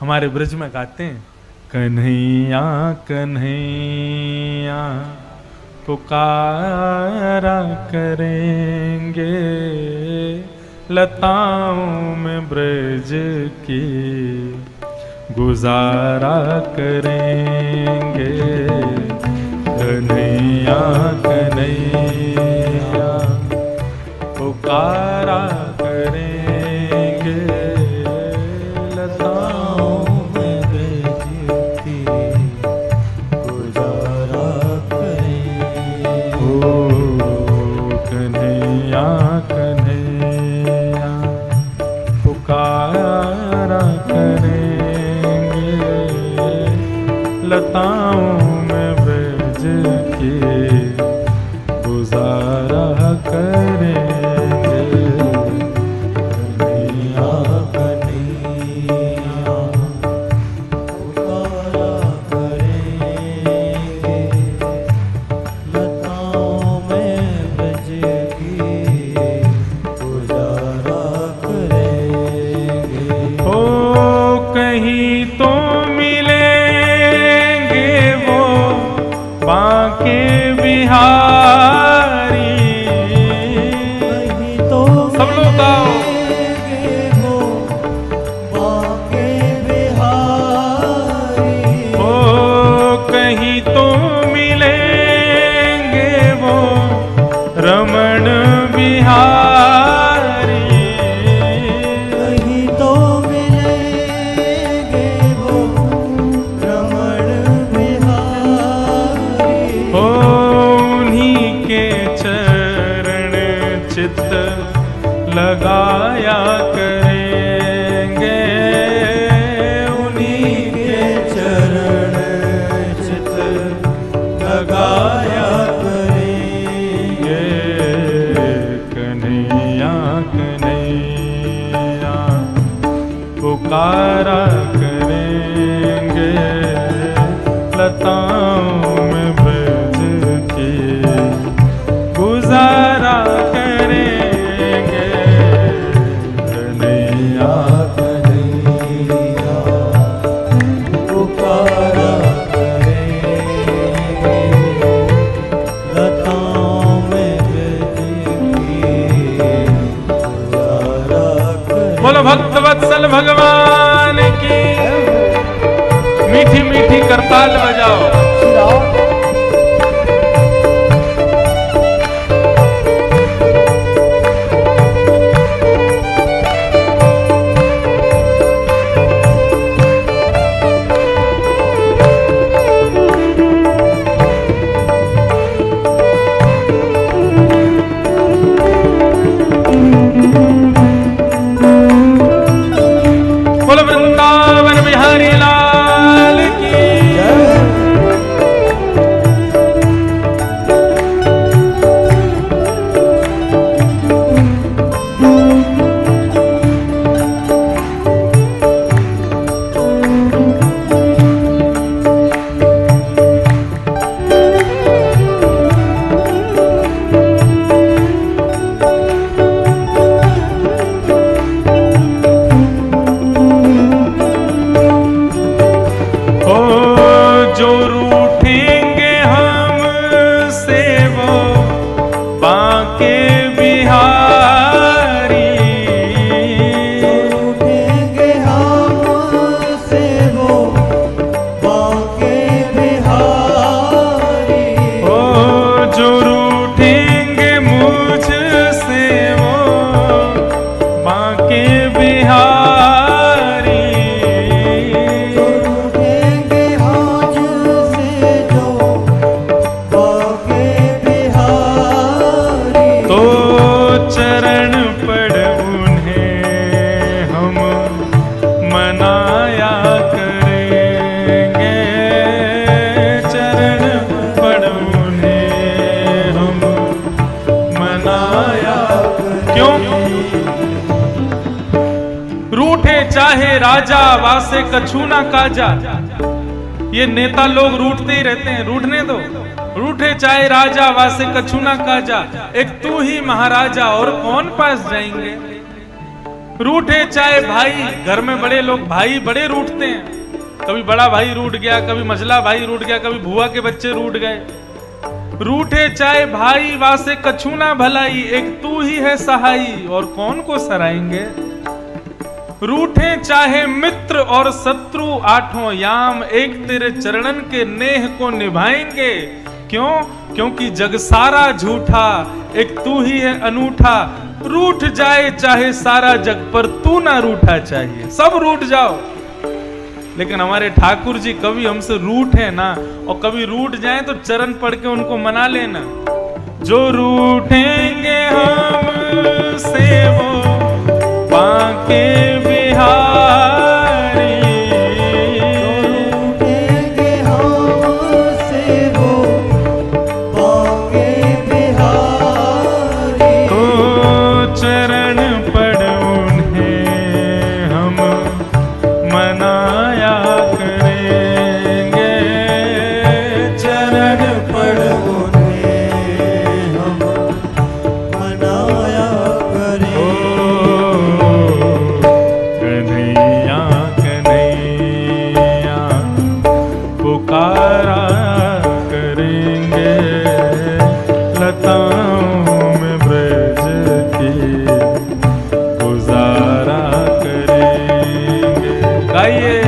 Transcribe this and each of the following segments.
हमारे ब्रज में गाते हैं, कन्हैया कन्हैया पुकारा करेंगे, लताओं में ब्रज की गुजारा करेंगे। कन्हैया कन्हैया पुकारा करेंगे, लताओं में ब्रज की गुजारा करेंगे। ओ कन्हैया कन्हैया पुकारा करेंगे, लताओं में ब्रज की गुजारा करेंगे। कन्हैया कन्हैया पुकारा करेंगे, लताओं में ब्रज की गुजारा करेंगे। ओ कहीं तो मिलेंगे वो बांके बिहारी, कहीं तो सब लोग गाओ, वो बांके बिहारी। ओ कहीं तो मिलेंगे वो रमण बिहारी, कहीं तो मिलेंगे वो रमण बिहारी। ओ उन्हीं के चरण चित लगाया करेंगे, उन्हीं के चरण चित लगाया करेंगे। कन्हैया कन्हैया पुकारा करेंगे, लताओं में ब्रज की गुजारा करेंगे। कन्हैया कन्हैया पुकारा करेंगे, लताओं में ब्रज की गुजारा करेंगे। बोलो भक्त वत्सल भगवान की, मीठी मीठी करताल बजाओ। बोलो वृंदावन बिहारी लाल की जय। जो रूठेंगे हमसे वो बांके बिहारी, जो रूठेंगे हमसे वो बांके बिहारी। ओ जो रूठेंगे मुझसे वो बांके बिहारी, चरण पड़ उन्हें हम मनाया करेंगे, चरण पड़ उन्हें हम मनाया करेंगे। क्यों? रूठे चाहे राजा वासे कछु ना काजा। ये नेता लोग रूठते ही रहते हैं, रूठने दो। रूठे चाहे राजा वासे कछु ना काजा, एक तू ही महाराजा और कौन पास जाएंगे। रूठे चाहे भाई, घर में बड़े लोग भाई बड़े रूठते हैं, कभी बड़ा भाई रूठ गया, कभी मझला भाई रूठ गया, कभी भुआ के बच्चे रूठ गए। रूठे चाहे भाई वासे कछु ना भलाई, एक तू ही है सहाई और कौन को सराएंगे। रूठे चाहे मित्र और शत्रु आठों याम, एक तेरे चरणन के नेह को निभाएंगे। क्यों? क्योंकि जग सारा झूठा, एक तू ही है अनूठा। रूठ जाए चाहे सारा जग, पर तू ना रूठा चाहिए। सब रूठ जाओ, लेकिन हमारे ठाकुर जी कभी हमसे रूठे ना, और कभी रूठ जाए तो चरण पढ़ के उनको मना लेना। जो रूठेंगे हमसे वो बांके बिहारी, रूठेंगे हमसे वो बांके बिहारी। तो चरण पढ़ उन्हें हम मनाया करेंगे। चरण पढ़ उन्हें हम मनाया करेंगे। कन्हैया कन्हैया पुकारा करेंगे, लताओं में ब्रज की गुजारा करेंगे। गाइए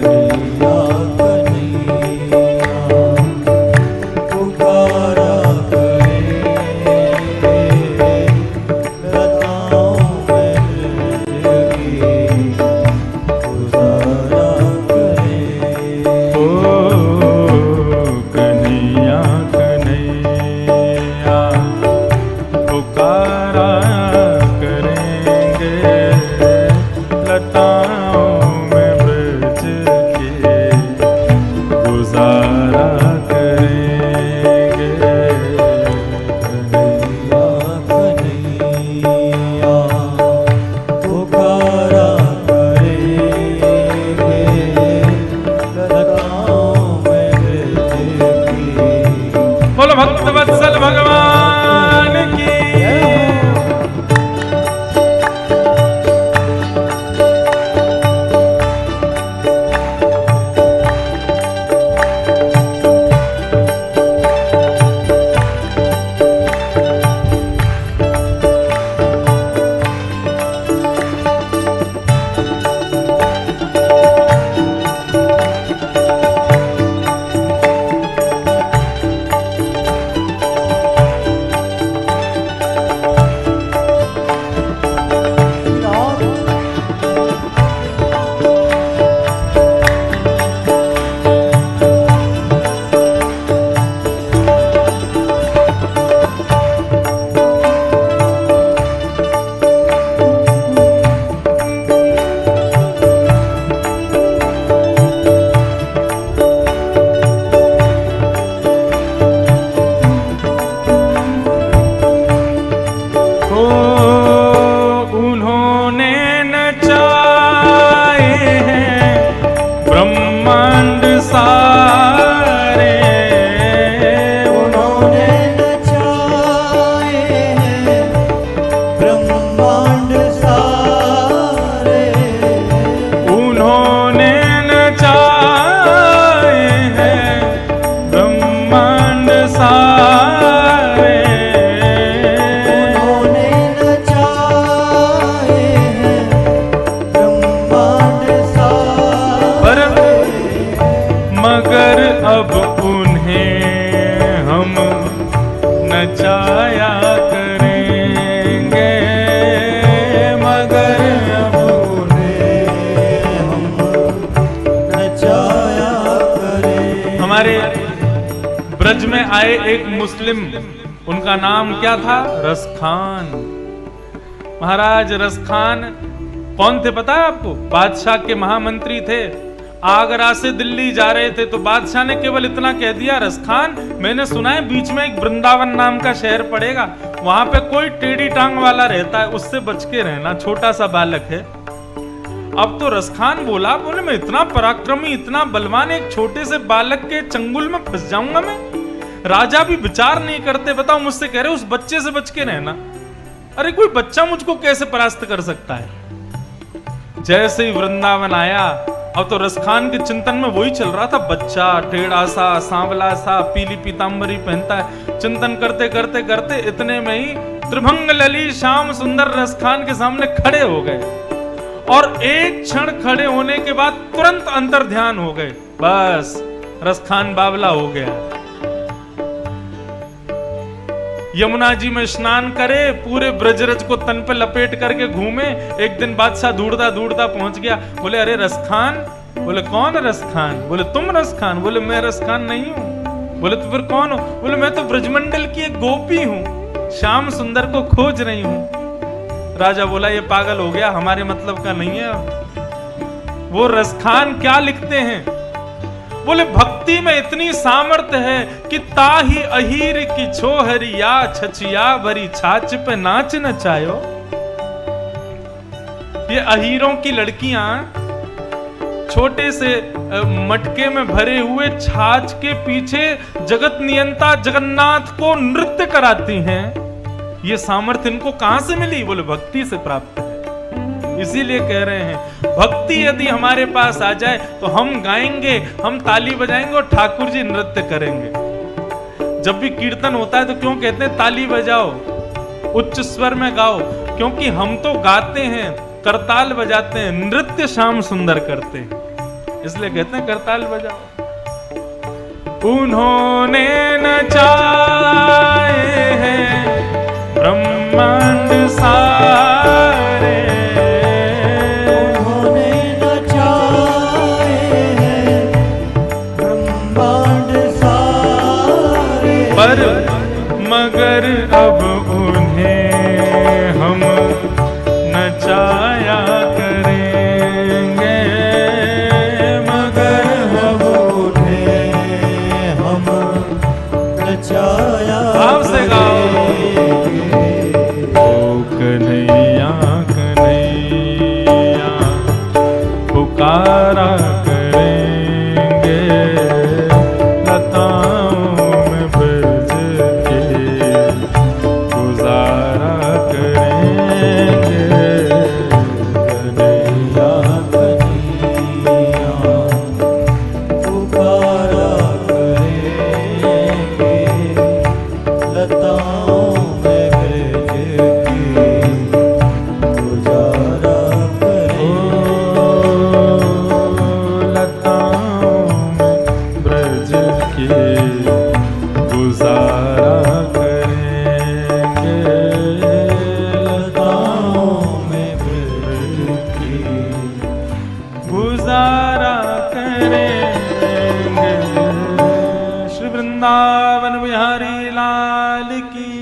कन्हैया कन्हैया पुकारा करेंगे, लताओं में ब्रज की गुजारा करेंगे। ओ कन्हैया कन्हैया पुकारा करेंगे, लताओं में ब्रज के गुजारा करेंगे। कन्हैया कन्हैया पुकारा करेंगे, लताओं में ब्रज की। बोलो भक्त वत्सल भगवान की। नचाया करेंगे, मगर अब उन्हें हम नचाया करें। हमारे ब्रज में आए एक मुस्लिम, उनका नाम क्या था? रसखान। महाराज रसखान कौन थे पता है आपको? बादशाह के महामंत्री थे। आगरा से दिल्ली जा रहे थे तो बादशाह ने केवल इतना कह दिया, रसखान मैंने सुना है बीच में एक वृंदावन नाम का शहर पड़ेगा, वहां पे कोई टेढ़ी टांग वाला रहता है, उससे बच के रहना, छोटा सा बालक है। अब तो रसखान बोला, बोले मैं इतना पराक्रमी इतना बलवान एक छोटे से बालक के चंगुल में फंस जाऊंगा मैं? राजा भी विचार नहीं करते, बताओ मुझसे कह रहे उस बच्चे से बच के रहना। अरे कोई बच्चा मुझको कैसे परास्त कर सकता है? जैसे ही वृंदावन आया, अब तो रसखान के चिंतन में वही चल रहा था। बच्चा टेढ़ा सा, सांवला सा, पीली पीतांबरी पहनता है। चिंतन करते करते करते इतने में ही त्रिभंग लली श्याम सुंदर रसखान के सामने खड़े हो गए, और एक क्षण खड़े होने के बाद तुरंत अंतर ध्यान हो गए। बस रसखान बावला हो गया। यमुना जी में स्नान करे, पूरे ब्रजरज को तन पे लपेट करके घूमे। एक दिन बादशाह ढूंढता ढूंढता पहुंच गया। बोले अरे रसखान। बोले कौन रसखान? बोले तुम रसखान? बोले मैं रसखान नहीं हूं। बोले तो फिर कौन हो? बोले मैं तो ब्रजमंडल की एक गोपी हूं, श्याम सुंदर को खोज रही हूं। राजा बोला ये पागल हो गया, हमारे मतलब का नहीं है। वो रसखान क्या लिखते हैं? बोले भक्ति में इतनी सामर्थ्य है कि ताही अहीर की छोहरिया छचिया भरी छाछ पे नाच नचायो। ये अहीरों की लड़कियां छोटे से मटके में भरे हुए छाछ के पीछे जगत नियंता जगन्नाथ को नृत्य कराती हैं। ये सामर्थ्य इनको कहां से मिली? बोले भक्ति से प्राप्त है। इसीलिए कह रहे हैं भक्ति यदि हमारे पास आ जाए तो हम गाएंगे, हम ताली बजाएंगे और ठाकुर जी नृत्य करेंगे। जब भी कीर्तन होता है तो क्यों कहते हैं ताली बजाओ, उच्च स्वर में गाओ? क्योंकि हम तो गाते हैं, करताल बजाते हैं, नृत्य श्याम सुंदर करते हैं, इसलिए कहते हैं करताल बजाओ। उन्होंने नचाए हैं ब्रह्मांड सारे, पर मगर अब उन्हें हम नचाया करेंगे, मगर अब उन्हें हम नचाया भाव से गाओ। ओ कन्हैया कन्हैया पुकारा करेंगे, लताओं में ब्रज के गुजारा करेंगे। कन्हैया कन्हैया पुकारा करेंगे, लताओं में ब्रज की गुजारा करेंगे। लताओं में ब्रज के गुजारा करेंगे, लताओं में ब्रज की गुजारा करेंगे। श्री वृंदावन बिहारी लाल की